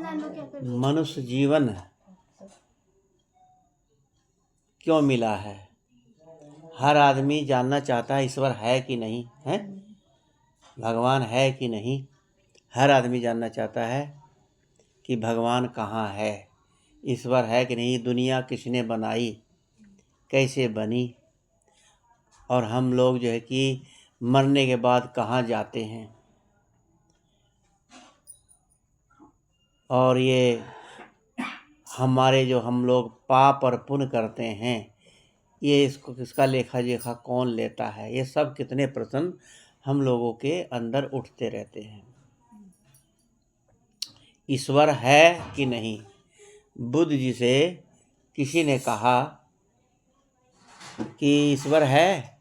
मनुष्य जीवन क्यों मिला है? हर आदमी जानना चाहता है ईश्वर है कि नहीं है, भगवान है कि नहीं। हर आदमी जानना चाहता है कि भगवान कहाँ है, ईश्वर है कि नहीं, दुनिया किसने बनाई, कैसे बनी, और हम लोग जो है कि मरने के बाद कहाँ जाते हैं। और ये हमारे जो हम लोग पाप और पुण्य करते हैं, ये इसका लेखा जोखा कौन लेता है। ये सब कितने प्रश्न हम लोगों के अंदर उठते रहते हैं। ईश्वर है कि नहीं। बुद्ध जी से किसी ने कहा कि ईश्वर है,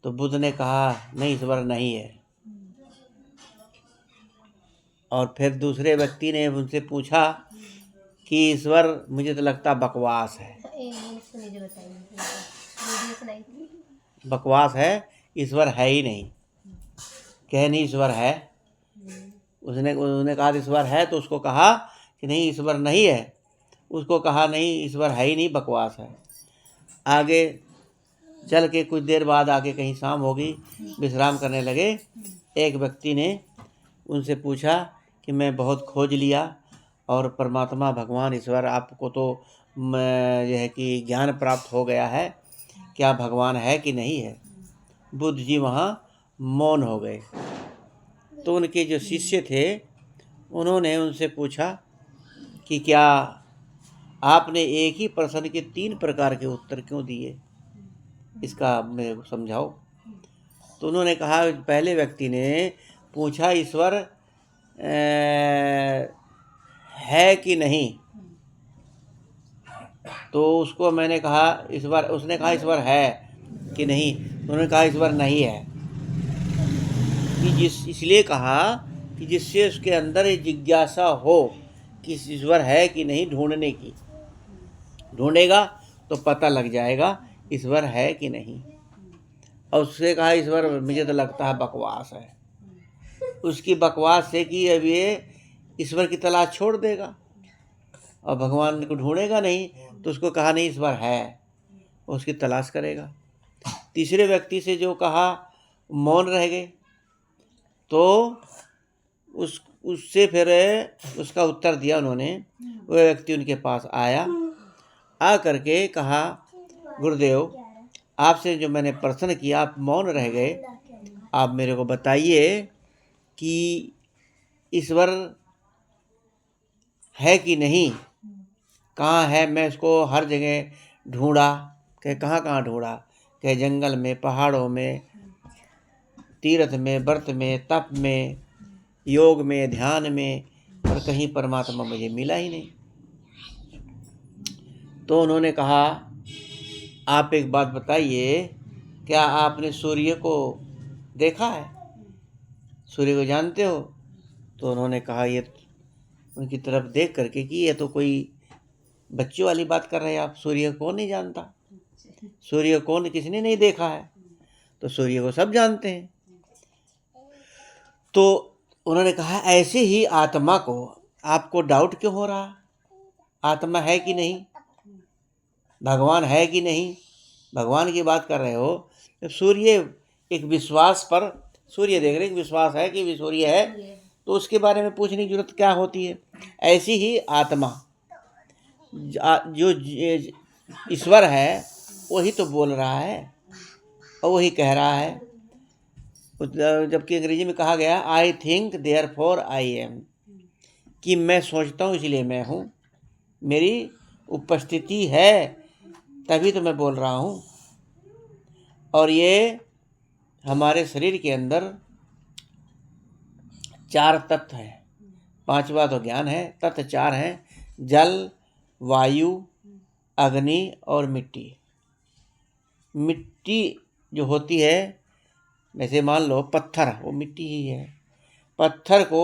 तो बुद्ध ने कहा नहीं, ईश्वर नहीं है। और फिर दूसरे व्यक्ति ने उनसे पूछा कि ईश्वर मुझे तो लगता बकवास है, बकवास है, ईश्वर है ही नहीं। कहे नहीं ईश्वर है। उसने कहा ईश्वर है, तो उसको कहा कि नहीं ईश्वर नहीं है। उसको कहा नहीं ईश्वर है ही नहीं, बकवास है। आगे चल के कुछ देर बाद आके कहीं शाम हो गई, विश्राम करने लगे। एक व्यक्ति ने उनसे पूछा कि मैं बहुत खोज लिया और परमात्मा भगवान ईश्वर आपको तो यह है कि ज्ञान प्राप्त हो गया है, क्या भगवान है कि नहीं है। बुद्ध जी वहाँ मौन हो गए। तो उनके जो शिष्य थे उन्होंने उनसे पूछा कि क्या आपने एक ही प्रश्न के 3 प्रकार के उत्तर क्यों दिए, इसका मेरे को समझाओ। तो उन्होंने कहा, पहले व्यक्ति ने पूछा ईश्वर है कि नहीं, तो उसको मैंने कहा ईश्वर, उसने कहा ईश्वर है कि नहीं, उन्होंने कहा ईश्वर नहीं है। कि इसलिए कहा कि जिससे उसके अंदर ये जिज्ञासा हो कि ईश्वर है कि नहीं, ढूंढने की, ढूंढेगा तो पता लग जाएगा ईश्वर है कि नहीं। और उससे कहा ईश्वर मुझे तो लगता है बकवास है। उसकी बकवास से कि अब ये ईश्वर की तलाश छोड़ देगा और भगवान को ढूंढेगा नहीं, तो उसको कहा नहीं ईश्वर है, उसकी तलाश करेगा। तीसरे व्यक्ति से जो कहा मौन रह गए, तो उससे फिर उसका उत्तर दिया उन्होंने। वह व्यक्ति उनके पास आया, आ करके कहा गुरुदेव, आपसे जो मैंने प्रश्न किया आप मौन रह गए, आप मेरे को बताइए कि ईश्वर है कि नहीं, कहाँ है। मैं इसको हर जगह ढूंढा। कहे कहाँ कहाँ ढूंढा। कहे जंगल में, पहाड़ों में, तीर्थ में, व्रत में, तप में, योग में, ध्यान में, और कहीं परमात्मा मुझे मिला ही नहीं। तो उन्होंने कहा आप एक बात बताइए, क्या आपने सूर्य को देखा है, सूर्य को जानते हो। तो उन्होंने कहा, ये उनकी तरफ देख करके कि ये तो कोई बच्चों वाली बात कर रहे हैं आप, सूर्य को नहीं जानता, सूर्य कौन, किसने नहीं देखा है, तो सूर्य को सब जानते हैं। तो उन्होंने कहा ऐसे ही आत्मा को आपको डाउट क्यों हो रहा, आत्मा है कि नहीं, भगवान है कि नहीं, भगवान की बात कर रहे हो। जब सूर्य एक विश्वास पर, सूर्य देख रहे विश्वास है कि सूर्य है, तो उसके बारे में पूछने की जरूरत क्या होती है। ऐसी ही आत्मा जो ईश्वर है वही तो बोल रहा है और वही कह रहा है। जबकि अंग्रेजी में कहा गया I think therefore I am, कि मैं सोचता हूँ इसलिए मैं हूँ, मेरी उपस्थिति है तभी तो मैं बोल रहा हूँ। और ये हमारे शरीर के अंदर 4 तत्व हैं, 5वां तो ज्ञान है, तत्व 4 हैं, जल, वायु, अग्नि और मिट्टी। मिट्टी जो होती है, जैसे मान लो पत्थर, वो मिट्टी ही है। पत्थर को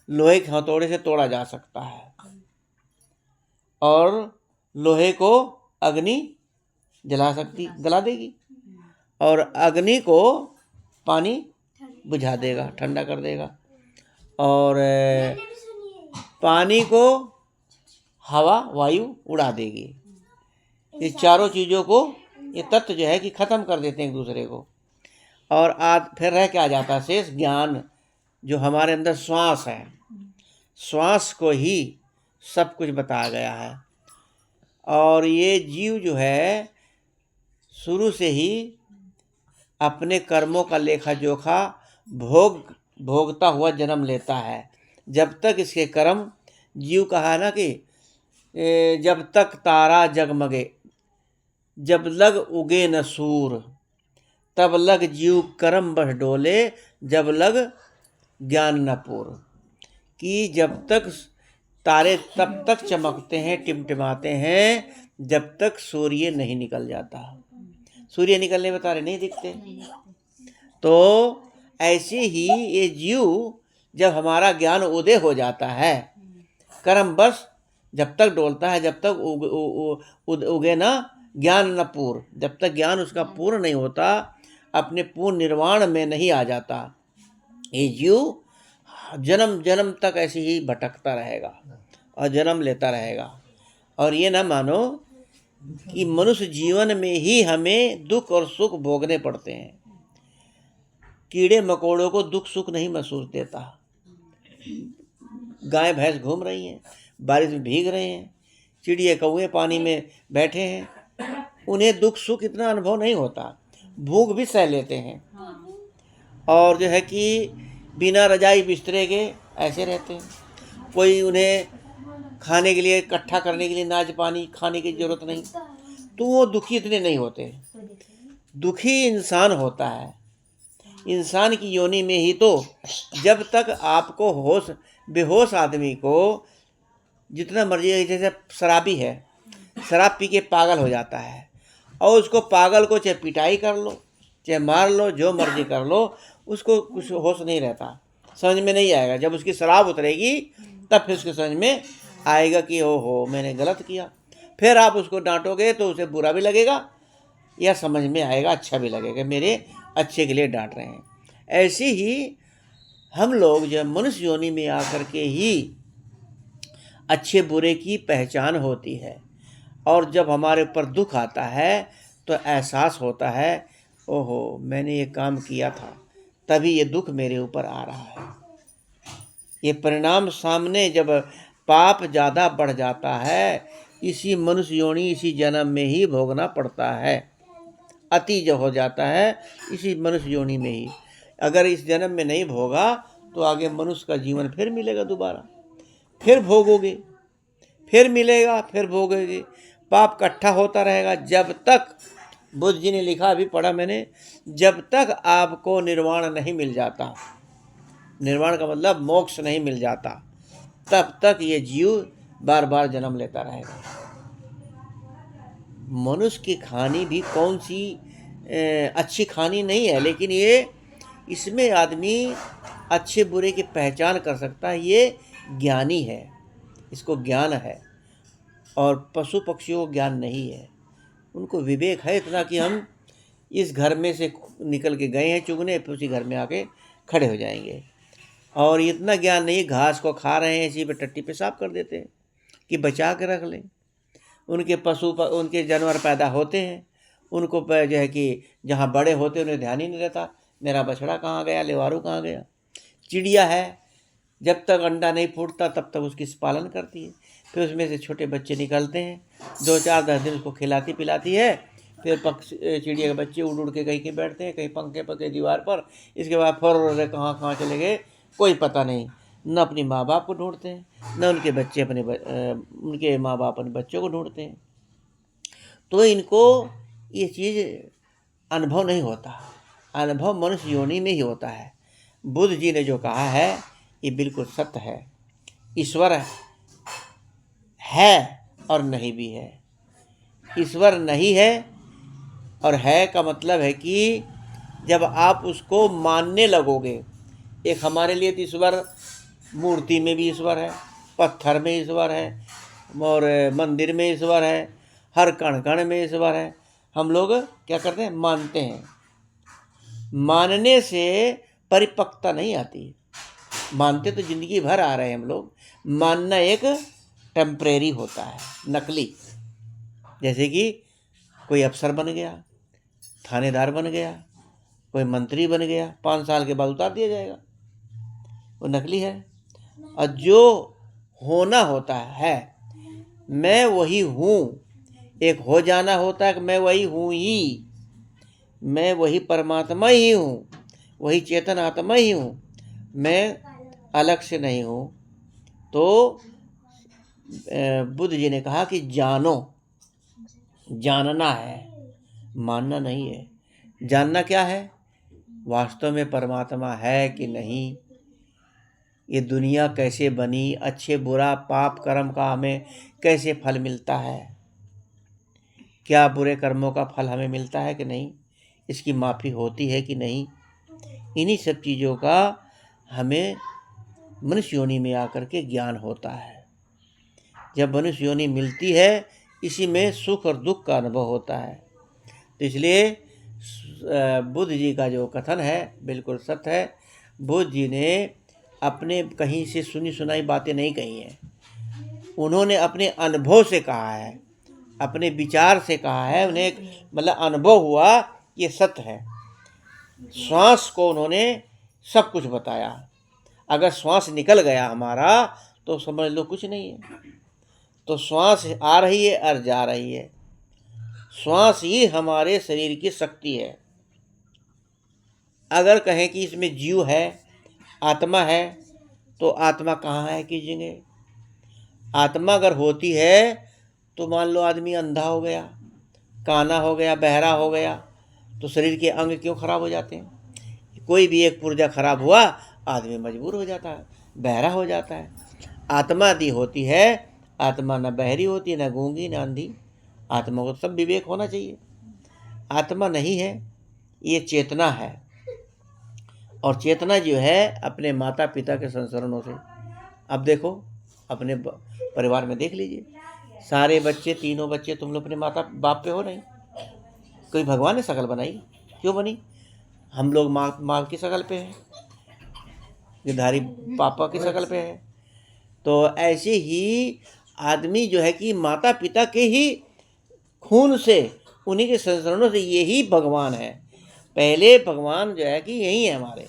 लोहे के हथौड़े से तोड़ा जा सकता है और लोहे को अग्नि जला देगी, और अग्नि को पानी बुझा देगा, ठंडा कर देगा। और पानी को हवा वायु उड़ा देगी। ये चारों चीज़ों को ये तत्व जो है कि ख़त्म कर देते हैं एक दूसरे को। और फिर रह क्या जाता है शेष ज्ञान, जो हमारे अंदर श्वास है, श्वास को ही सब कुछ बताया गया है। और ये जीव जो है शुरू से ही अपने कर्मों का लेखा जोखा भोगता हुआ जन्म लेता है। जब तक इसके कर्म, जीव कहा है ना कि जब तक तारा जगमगे, जब लग उगे न सूर, तब लग जीव कर्म बस डोले, जब लग ज्ञान न पूर। कि जब तक तारे तब तक चमकते हैं, टिमटिमाते हैं, जब तक सूर्य नहीं निकल जाता। सूर्य निकलने में तारे नहीं दिखते। तो ऐसे ही ये जीव जब हमारा ज्ञान उदय हो जाता है, कर्म बस जब तक डोलता है, जब तक उगे ना ज्ञान न पूर्ण, जब तक ज्ञान उसका पूर्ण नहीं होता, अपने पूर्ण निर्वाण में नहीं आ जाता, ये जीव जन्म जन्म तक ऐसे ही भटकता रहेगा और जन्म लेता रहेगा। और ये ना मानो कि मनुष्य जीवन में ही हमें दुख और सुख भोगने पड़ते हैं। कीड़े मकोड़ों को दुख सुख नहीं महसूस देता। गाय भैंस घूम रही हैं, बारिश में भीग रहे हैं, चिड़िया कौवे पानी में बैठे हैं, उन्हें दुख सुख इतना अनुभव नहीं होता। भूख भी सह लेते हैं और जो है कि बिना रजाई बिस्तरे के ऐसे रहते हैं। कोई उन्हें खाने के लिए इकट्ठा करने के लिए नाज पानी खाने की ज़रूरत नहीं, तो वो दुखी इतने नहीं होते। दुखी इंसान होता है। इंसान की योनि में ही तो जब तक आपको होश, बेहोश आदमी को जितना मर्जी, जैसे शराबी है, शराब पी के पागल हो जाता है, और उसको पागल को चाहे पिटाई कर लो, चाहे मार लो, जो मर्जी कर लो, उसको कुछ होश नहीं रहता, समझ में नहीं आएगा। जब उसकी शराब उतरेगी तब फिर उसके समझ में आएगा कि ओहो मैंने गलत किया। फिर आप उसको डांटोगे तो उसे बुरा भी लगेगा या समझ में आएगा, अच्छा भी लगेगा, मेरे अच्छे के लिए डांट रहे हैं। ऐसे ही हम लोग जब मनुष्य योनि में आकर के ही अच्छे बुरे की पहचान होती है, और जब हमारे ऊपर दुख आता है तो एहसास होता है ओहो मैंने ये काम किया था, तभी ये दुख मेरे ऊपर आ रहा है। ये परिणाम सामने जब पाप ज़्यादा बढ़ जाता है, इसी मनुष्य योनि, इसी जन्म में ही भोगना पड़ता है। अति जो हो जाता है इसी मनुष्य योनि में ही। अगर इस जन्म में नहीं भोगा तो आगे मनुष्य का जीवन फिर मिलेगा दोबारा, फिर भोगोगे, फिर मिलेगा, फिर भोगोगे। पाप इकट्ठा होता रहेगा जब तक, बुद्ध जी ने लिखा, अभी पढ़ा मैंने, जब तक आपको निर्वाण नहीं मिल जाता, निर्वाण का मतलब मोक्ष नहीं मिल जाता, तब तक ये जीव बार बार जन्म लेता रहेगा। मनुष्य की खानी भी कौन सी अच्छी खानी नहीं है, लेकिन ये इसमें आदमी अच्छे बुरे की पहचान कर सकता है। ये ज्ञानी है, इसको ज्ञान है। और पशु पक्षियों को ज्ञान नहीं है, उनको विवेक है इतना कि हम इस घर में से निकल के गए हैं चुगने, फिर उसी घर में आके खड़े हो जाएंगे। और इतना ज्ञान नहीं, घास को खा रहे हैं, इसी पे टट्टी पेशाब कर देते हैं कि बचा के रख लें। उनके उनके जानवर पैदा होते हैं, उनको जो है कि जहाँ बड़े होते उन्हें ध्यान ही नहीं रहता, मेरा बछड़ा कहाँ गया, लेवारू कहाँ गया। चिड़िया है, जब तक अंडा नहीं फूटता तब तक उसकी पालन करती है, फिर उसमें से छोटे बच्चे निकलते हैं, 2-4-10 दिन उसको खिलाती पिलाती है, फिर चिड़िया के बच्चे उड़ उड़ के कहीं बैठते हैं, कहीं पंखे पर, कहीं दीवार पर। इसके बाद फर कहाँ चले गए कोई पता नहीं। न अपनी माँ बाप को ढूंढते हैं, न उनके बच्चे उनके माँ बाप अपने बच्चों को ढूंढते हैं। तो इनको ये चीज़ अनुभव नहीं होता, अनुभव मनुष्य योनि में ही होता है। बुद्ध जी ने जो कहा है ये बिल्कुल सत्य है। ईश्वर है और नहीं भी है। ईश्वर नहीं है और है का मतलब है कि जब आप उसको मानने लगोगे, एक हमारे लिए तो ईश्वर मूर्ति में भी ईश्वर है, पत्थर में ईश्वर है, और मंदिर में ईश्वर है, हर कण कण में ईश्वर है। हम लोग क्या करते हैं, मानते हैं। मानने से परिपक्वता नहीं आती, मानते तो ज़िंदगी भर आ रहे हैं हम लोग। मानना एक टेम्परेरी होता है, नकली। जैसे कि कोई अफसर बन गया, थानेदार बन गया, कोई मंत्री बन गया, 5 साल के बाद उतार दिया जाएगा, वो नकली है। और जो होना होता है, मैं वही हूँ, एक हो जाना होता है कि मैं वही हूँ ही, मैं वही परमात्मा ही हूँ, वही चेतन आत्मा ही हूँ, मैं अलग से नहीं हूँ। तो बुद्ध जी ने कहा कि जानो, जानना है, मानना नहीं है। जानना क्या है? वास्तव में परमात्मा है कि नहीं, ये दुनिया कैसे बनी, अच्छे बुरा पाप कर्म का हमें कैसे फल मिलता है, क्या बुरे कर्मों का फल हमें मिलता है कि नहीं, इसकी माफ़ी होती है कि नहीं, इन्हीं सब चीज़ों का हमें मनुष्य योनि में आकर के ज्ञान होता है। जब मनुष्य योनि मिलती है, इसी में सुख और दुख का अनुभव होता है। तो इसलिए बुद्ध जी का जो कथन है बिल्कुल सत्य है। बुद्ध जी ने अपने कहीं से सुनी सुनाई बातें नहीं कही हैं, उन्होंने अपने अनुभव से कहा है, अपने विचार से कहा है। उन्हें मतलब अनुभव हुआ ये सत्य है। श्वास को उन्होंने सब कुछ बताया। अगर श्वास निकल गया हमारा तो समझ लो कुछ नहीं है। तो श्वास आ रही है और जा रही है, श्वास ही हमारे शरीर की शक्ति है। अगर कहें कि इसमें जीव है, आत्मा है, तो आत्मा कहाँ है कीजिएंगे? आत्मा अगर होती है तो मान लो आदमी अंधा हो गया, काना हो गया, बहरा हो गया, तो शरीर के अंग क्यों खराब हो जाते हैं? कोई भी एक पुर्जा खराब हुआ, आदमी मजबूर हो जाता है, बहरा हो जाता है। आत्मा यदि होती है, आत्मा न बहरी होती, न गूंगी, न अंधी। आत्मा को सब विवेक होना चाहिए। आत्मा नहीं है, ये चेतना है। और चेतना जो है अपने माता पिता के संस्करणों से। अब देखो अपने परिवार में देख लीजिए, सारे बच्चे, तीनों बच्चे तुम लोग अपने माता बाप पे हो नहीं। कोई भगवान ने शकल बनाई, क्यों बनी? हम लोग माँ की शकल पे हैं, गिरधारी पापा की शकल पे है। तो ऐसे ही आदमी जो है कि माता पिता के ही खून से, उन्हीं के संस्करणों से, यही भगवान है। पहले भगवान जो है कि यही है हमारे,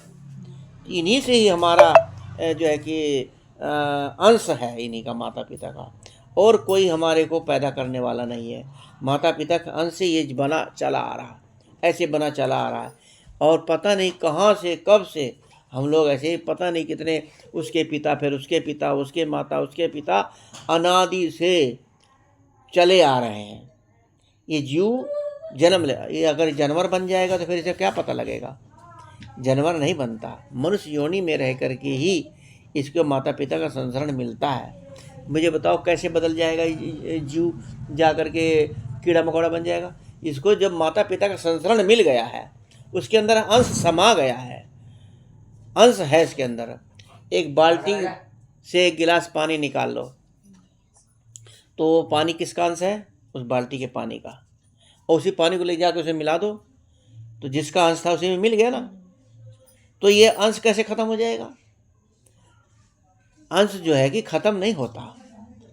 इन्हीं से ही हमारा जो है कि अंश है, इन्हीं का, माता पिता का। और कोई हमारे को पैदा करने वाला नहीं है। माता पिता का अंश से ये बना चला आ रहा, ऐसे बना चला आ रहा है। और पता नहीं कहाँ से कब से हम लोग ऐसे पता नहीं कितने, उसके पिता, फिर उसके पिता, उसके माता, उसके पिता, अनादि से चले आ रहे हैं। ये जीव जन्म ले, ये अगर जानवर बन जाएगा तो फिर इसे क्या पता लगेगा? जानवर नहीं बनता, मनुष्य योनि में रह करके ही इसको माता पिता का संस्करण मिलता है। मुझे बताओ कैसे बदल जाएगा जीव, जा कर के कीड़ा मकोड़ा बन जाएगा? इसको जब माता पिता का संस्करण मिल गया है, उसके अंदर अंश समा गया है, अंश है इसके अंदर। एक बाल्टी से एक गिलास पानी निकाल लो, तो पानी किसका अंश है? उस बाल्टी के पानी का। और उसी पानी को ले जाकर उसे मिला दो, तो जिसका अंश था उसी में मिल गया ना। तो ये अंश कैसे खत्म हो जाएगा? अंश जो है कि खत्म नहीं होता,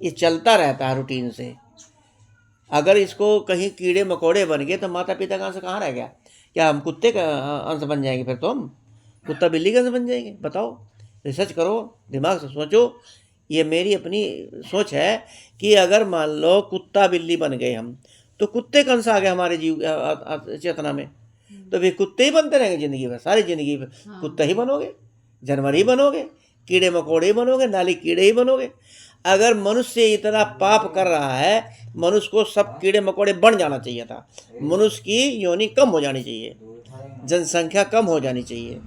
ये चलता रहता है रूटीन से। अगर इसको कहीं कीड़े मकोड़े बन गए तो माता पिता का अंश कहाँ रह गया? क्या हम कुत्ते का अंश बन जाएंगे? फिर तो हम कुत्ता बिल्ली का अंश बन जाएंगे? बताओ, रिसर्च करो, दिमाग से सोचो। ये मेरी अपनी सोच है कि अगर मान लो कुत्ता बिल्ली बन गए हम, तो कुत्ते का अंश आ गया हमारे जीव चेतना में, तो फिर कुत्ते ही बनते रहेंगे जिंदगी भर, सारी जिंदगी भर कुत्ते ही बनोगे, जानवर ही बनोगे, कीड़े मकोड़े ही बनोगे, नाली कीड़े ही बनोगे। अगर मनुष्य इतना पाप कर रहा है, मनुष्य को सब कीड़े मकोड़े बन जाना चाहिए था। मनुष्य की योनि कम हो जानी चाहिए, जनसंख्या कम हो जानी चाहिए।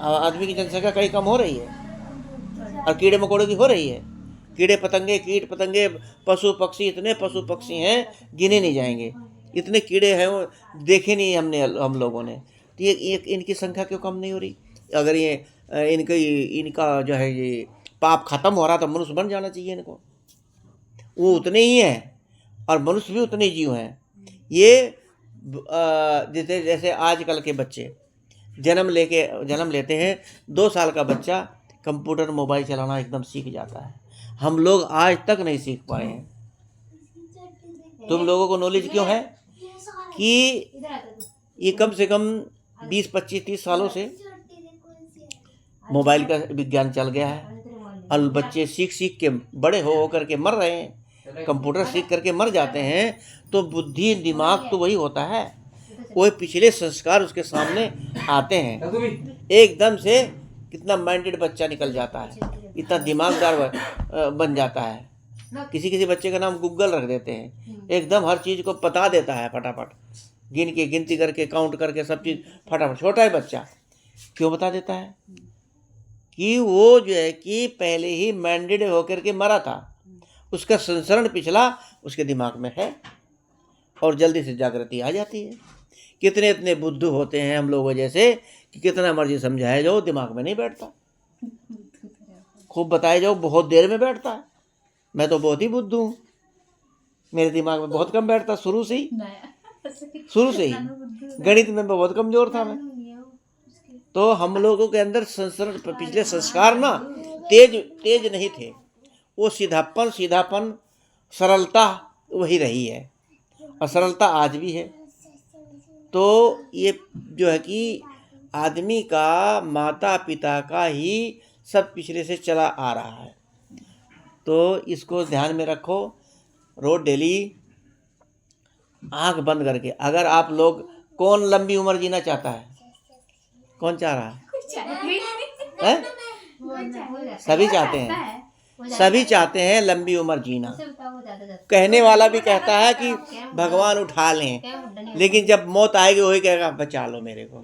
आदमी की जनसंख्या कहीं कम हो रही है और कीड़े मकोड़े की हो रही है। कीड़े पतंगे, कीट पतंगे, पशु पक्षी, इतने पशु पक्षी हैं गिने नहीं जाएंगे, इतने कीड़े हैं वो देखे नहीं हमने, हम लोगों ने। तो ये इनकी संख्या क्यों कम नहीं हो रही? अगर ये इनका जो है ये पाप खत्म हो रहा तो मनुष्य बन जाना चाहिए इनको। वो उतने ही हैं और मनुष्य भी उतने जीव हैं। ये जैसे आजकल के बच्चे जन्म लेते हैं 2 साल का बच्चा कंप्यूटर मोबाइल चलाना एकदम सीख जाता है। हम लोग आज तक नहीं सीख पाए हैं। तुम लोगों को नॉलेज क्यों है कि ये कम से कम 20, 25, 30 सालों से मोबाइल का विज्ञान चल गया है और बच्चे सीख के बड़े हो करके मर रहे हैं। कंप्यूटर सीख करके मर जाते हैं तो बुद्धि दिमाग तो वही होता है, कोई पिछले संस्कार उसके सामने आते हैं, एकदम से कितना माइंडेड बच्चा निकल जाता है, इतना दिमागदार बन जाता है। किसी बच्चे का नाम गूगल रख देते हैं, एकदम हर चीज़ को बता देता है फटाफट, गिनती करके काउंट करके सब चीज़ फटाफट। छोटा है बच्चा, क्यों बता देता है कि वो जो है कि पहले ही माइंडेड होकर के मरा था, उसका संस्करण पिछला उसके दिमाग में है और जल्दी से जागृति आ जाती है। कितने इतने बुद्धू होते हैं हम लोगों जैसे कि कितना मर्जी समझाए जाओ दिमाग में नहीं बैठता, खूब बताए जाओ बहुत देर में बैठता है। मैं तो बहुत ही बुद्धू हूँ, मेरे दिमाग में बहुत कम बैठता शुरू से ही गणित में बहुत कमजोर था मैं। तो हम लोगों के अंदर पिछले संस्कार ना तेज नहीं थे, वो सीधापन सरलता वही रही है और सरलता आज भी है। तो ये जो है कि आदमी का माता पिता का ही सब पिछले से चला आ रहा है। तो इसको ध्यान में रखो। रोज डेली आंख बंद करके, अगर आप लोग, कौन लंबी उम्र जीना चाहता है? कौन चाह रहा है? सभी चाहते हैं लंबी उम्र जीना। कहने वाला भी कहता है कि भगवान उठा लें, लेकिन जब मौत आएगी वही कहेगा बचा लो मेरे को।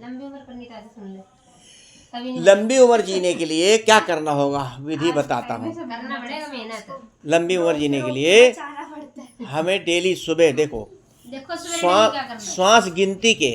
लंबी उम्र जीने के लिए क्या करना होगा, विधि बताता हूँ। लंबी उम्र जीने के लिए हमें डेली सुबह देखो श्वास गिनती के